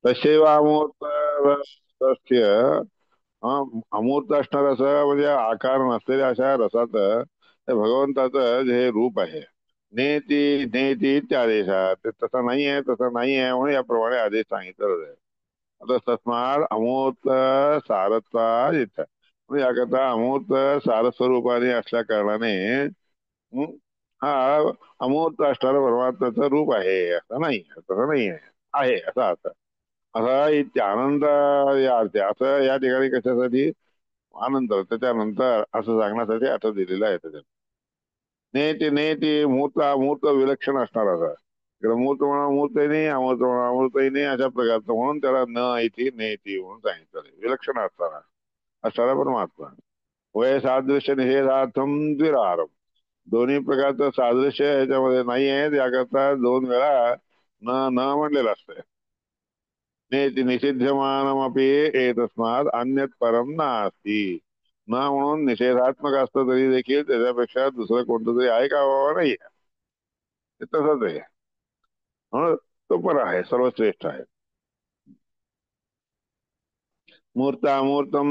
तस्यैव अमूर्तस्य अमूर्त असणार असं म्हणजे आकार नसलेल्या अशा रसात ते भगवंताचं जे हे रूप आहे. नेती नेती इत्यादेशात ते तसं नाही आहे, तसं नाही आहे म्हणून याप्रमाणे आदेश सांगितलं आहे. आता तस्मात अमूर्त सारत्वा इथं म्हणजे याकरता अमूर्त सारस्वरूपाने असल्या कारणाने हं, हा अमूर्त असणारा परमात्म्याचं रूप आहे असं नाही, तसं नाही आहे, आहे असा अर्थ. असा आनंद या अर्थ असं या ठिकाणी कशासाठी आनंद त्याच्यानंतर असं सांगण्यासाठी अर्थ दिलेला आहे त्याच्यात. नेती नेती मूर्त अमूर्त विलक्षण असणार असा इकडे मूर्त म्हणा मूर्तही नाही, अमूर्त म्हणा अमूर्तही नाही, अशा प्रकारचं म्हणून त्याला न इति नेती म्हणून सांगितलं विलक्षण असताना असणारा परमात्मा. वय सादृश्य निषेधार्थम द्विरारम दोन्ही प्रकारचं सादृश्य ह्याच्यामध्ये नाही आहे त्याकरता दोन वेळा न न म्हणलेलं असतंय. नेति निषिध्यमानमपि एतस्मात् अन्यत् परम नास्ति न म्हणून निषेधात्मक असतं तरी देखील त्याच्यापेक्षा दुसरं कोणतं तरी आहे का बाबा नाही ते तसंच आहे म्हणून तो पण आहे सर्वश्रेष्ठ आहे. मूर्त अमूर्तम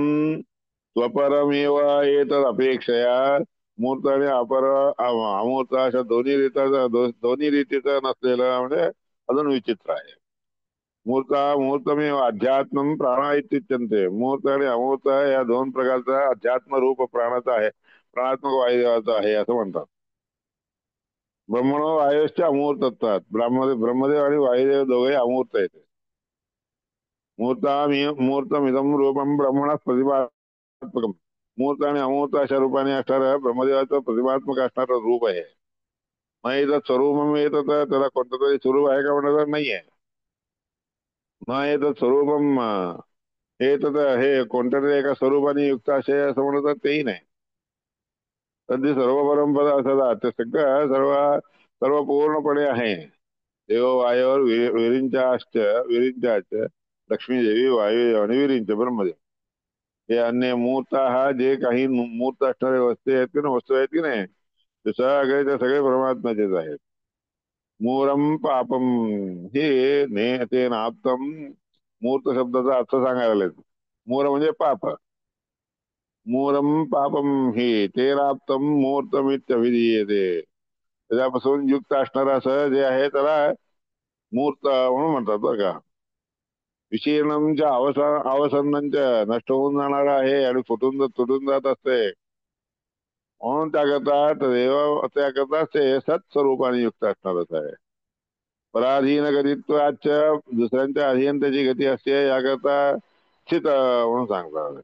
स्वपरमेव एतद अपेक्षया मूर्त आणि अपर अमूर्त अशा दोन्ही रीतीचा दोन्ही रीतीचं नसलेलं म्हणजे अजून विचित्र आहे. मूर्त मूर्तमेव अध्यात्म प्राण इत्युच्यन्ते मूर्त आणि अमूर्त या दोन प्रकारचा अध्यात्म रूप प्राणाचा आहे, प्राणात्मक वायुदेवाचा आहे असं म्हणतात. ब्रह्मणो वायुश्च अमूर्तत्वात ब्रह्मदेव आणि वायुदेव दोघे अमूर्त आहेत. मूर्तमिदम रूपम ब्रह्मणा प्रतिभात्मकम मूर्त आणि अमूर्त अशा रूपाने असणारं ब्रह्मदेवाचं प्रतिभात्मक असणारं रूप आहे. मग इथं स्वरूपम येत तर त्याला कोणतं तरी स्वरूप आहे का म्हणलं तर नाहीये. मग येतं स्वरूपम हे तर हे कोणत्या तरी एका स्वरूपाने युक्त असे असं म्हणत तेही नाही. सध्या सर्व परंपरा असतात ते सगळं सर्व सर्व पूर्णपणे आहे. देव वायूवर विरिंचाश्च विरिंचाच लक्ष्मी देवी वायू आणि विरिंच ब्रह्मदेव हे अन्य मूर्त हा जे काही मूर्त असणारे वस्तू आहेत की ना वस्तू आहेत की नाही ते सगळे ते सगळे परमात्म्याचेच आहेत. मूरम पापम हे ने ते नाप्तम मूर्त शब्दाचा अर्थ सांगायला लागले. मूर म्हणजे पाप. मूरम पापम हि तेराप्तम मूर्तमित्यभिधीयते त्याच्यापासून युक्त असणार असं जे आहे त्याला मूर्त म्हणून म्हणतात बरं का. विशीर्णमच्या अवसन्नच्या नष्ट होऊन जाणार आहे आणि फुटून तुटून जात असते म्हणून त्याकरता देव त्याकरता ते सत्स्वरूपाने युक्त असणारच आहे. पराधीन गतित्वाच दुसऱ्यांच्या अधीन त्याची गती असते याकरता चित म्हणून सांगतात.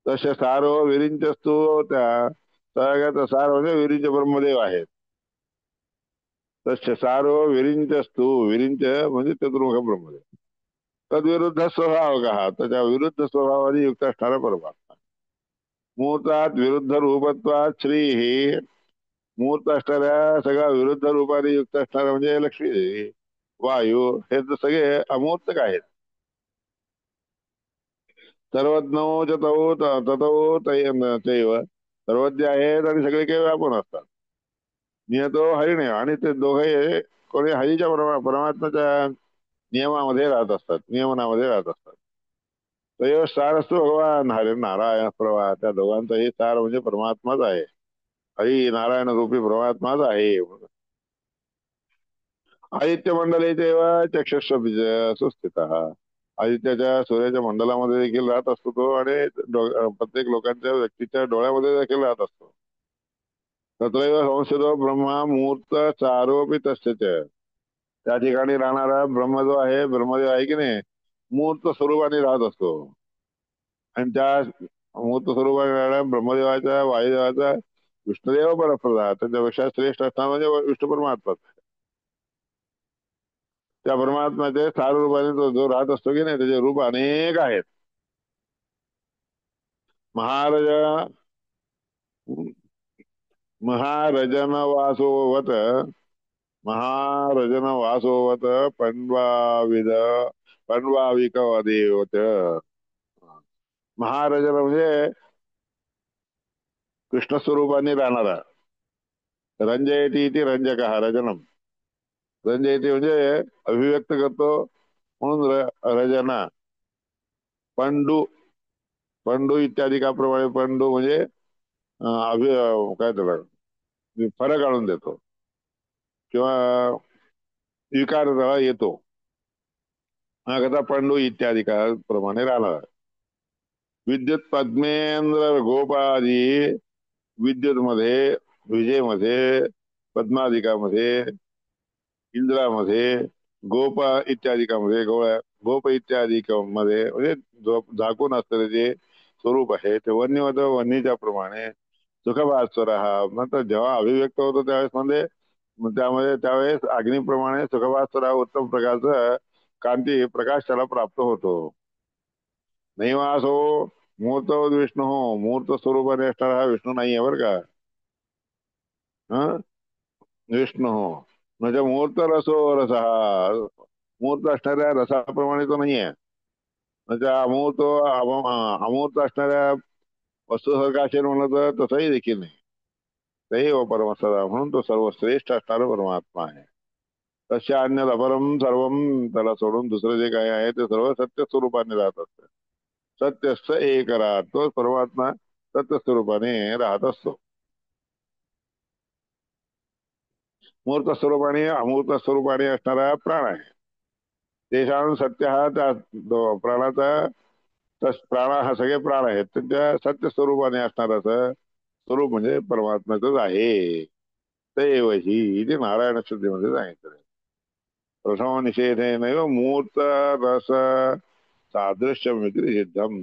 तसे सारो विरिंचस्तू त्या सगळ्याचा सार म्हणजे विरिंच ब्रह्मदेव आहेत. तस्य सारो विरिंचस्तू विरिंच म्हणजे चतुर्मुख ब्रह्मदेव तद्विरुद्ध स्वभाव का त्याच्या विरुद्ध स्वभावाने युक्त असणारा परमात्मा. मुहूर्तात विरुद्ध रूपत्वात श्री ही मुहूर्त असणाऱ्या सगळ्या विरुद्ध रूपाने युक्त असणारा म्हणजे लक्ष्मी देवी वायू हे तर सगळे अमूर्तक आहेत. सर्वज्ञ ततो तैव सर्वज्ञ आहेत आणि सगळे काही व्यापून असतात. नियतो हरिणे आणि ते दोघे कोणी हरीच्या परमात्म्याच्या नियमामध्ये राहत असतात, नियमनामध्ये राहत असतात. तयो सार असतो भगवान हरी नारायण प्रभा त्या दोघांचाही सार म्हणजे परमात्माच आहे. हरी नारायण रूपी परमात्माच आहे. आदित्य मंडळी तेव्हा चक्षुष सुस्थित आदित्याच्या सूर्याच्या मंडलामध्ये देखील राहत असतो तो आणि प्रत्येक लोकांच्या व्यक्तीच्या डोळ्यामध्ये देखील राहत असतो. तत्रैव संस्थितो ब्रह्मा मुहूर्त चारोपी तस्य त्या ठिकाणी राहणारा ब्रह्म जो आहे ब्रह्मदेव आहे की नाही मूर्त स्वरूपाने राहत असतो. आणि त्या मूर्त स्वरूपाने राहणाऱ्या ब्रह्मदेवाच्या वायुदेवाचा विष्णुदेव परप्रदा त्याच्यापेक्षा श्रेष्ठ असताना म्हणजे विष्णू परमात्मा. त्या परमात्म्याचे सार रूपाने तो जो राहत असतो की नाही त्याचे रूप अनेक आहेत. महाराज महारजन वासोवत महारजन वासोवत पण्वाविद पण्वाविकवदेवत महारजन म्हणजे कृष्ण स्वरूपाने राहणारा. रंजयती इति रंजक रजनम रंजयती म्हणजे अभिव्यक्त करतो म्हणून रजना पंडू पंडू इत्यादिकाप्रमाणे पंडू म्हणजे काय त्याला फरक आणून देतो किंवा विकार त्याला येतो. हा कथा पंडू इत्यादिकाप्रमाणे राहणार. विद्युत पद्मेंद्र गोपादी विद्युत मध्ये विजेमध्ये पद्मादिकामध्ये इंद्रामध्ये गोप इत्यादिकामध्ये गोप इत्यादिकामध्ये म्हणजे झाकून असलेले जे स्वरूप आहे ते वन्यवत वन्नीच्या प्रमाणे सुखभास्वर हा नंतर जेव्हा अभिव्यक्त होतो त्यावेळेस म्हणजे त्यामध्ये त्यावेळेस अग्निप्रमाणे सुखभास्वर हा उत्तम प्रकारचा कांती प्रकाश त्याला प्राप्त होतो. नैवासो मूर्त विष्णू मूर्त स्वरूपाने असणारा हा विष्णू नाही आहे बरं का. हा विष्णू म्हणजे मूर्त रसो रस हा मूर्त असणाऱ्या रसाप्रमाणे तो नाही आहे. म्हणजे अमूर्त असणाऱ्या वस्तूसारखा असेल म्हणलं तर तसंही देखील नाही. दैव परमसदा म्हणून तो सर्वश्रेष्ठ असणारा परमात्मा आहे. तशा अन्य अपरम सर्वम त्याला सोडून दुसरं जे काही आहे ते सर्व सत्य स्वरूपाने राहत असतं. सत्यस्थ एक राहत तो परमात्मा सत्य स्वरूपाने राहत असतो. मूर्त स्वरूपाने अमूर्त स्वरूपाने असणारा प्राण आहे. तेषां सत्य हा त्या प्राणाचा प्राण हा सगळे प्राण आहेत तर त्या सत्य स्वरूपाने असणारच स्वरूप म्हणजे परमात्म्याच आहे. दैव ही इथे नारायण स्तुतीमध्ये सांगितलं. प्रथम निषेधेन मूर्त रस सादृश्य सिद्धम.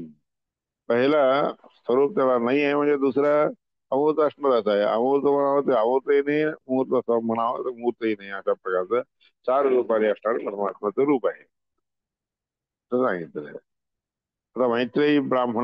पहिला स्वरूप त्याला नाही आहे म्हणजे दुसरा अमूर्त असणारच आहे. अमूर्त म्हणावं ते अमूर्तही नाही मूर्त म्हणावं तर मूर्तही नाही अशा प्रकारचं चार रूपाने असणार परमात्माचं रूप आहे असं सांगितलं. आता मैत्रेयी ब्राह्मण